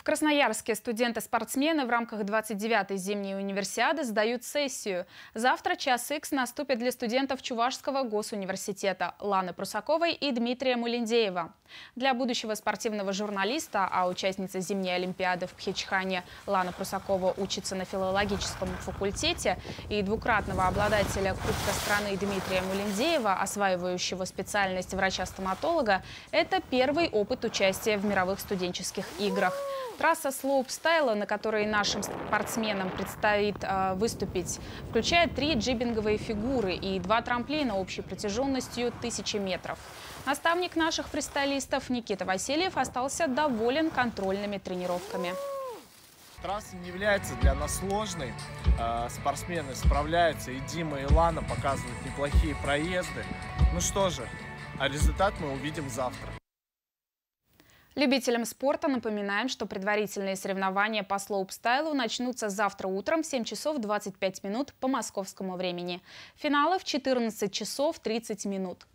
Красноярске студенты-спортсмены в рамках 29-й зимней универсиады сдают сессию. Завтра час икс наступит для студентов Чувашского госуниверситета Ланы Прусаковой и Дмитрия Мулиндеева. Для будущего спортивного журналиста, а участница зимней олимпиады в Пхенчхане Лана Прусакова учится на филологическом факультете, и двукратного обладателя Кубка страны Дмитрия Мулиндеева, осваивающего специальность врача-стоматолога, это первый опыт участия в мировых студенческих играх. Трасса слоупстайла, на которой нашим спортсменам предстоит выступить, включает 3 джибинговые фигуры и 2 трамплина общей протяженностью 1000 метров. Наставник наших фристайлистов Никита Васильев остался доволен контрольными тренировками. Трасса не является для нас сложной. Спортсмены справляются, и Дима, и Лана показывают неплохие проезды. Ну что же, а результат мы увидим завтра. Любителям спорта напоминаем, что предварительные соревнования по слоупстайлу начнутся завтра утром в 7 часов 25 минут по московскому времени. Финалы в 14 часов 30 минут.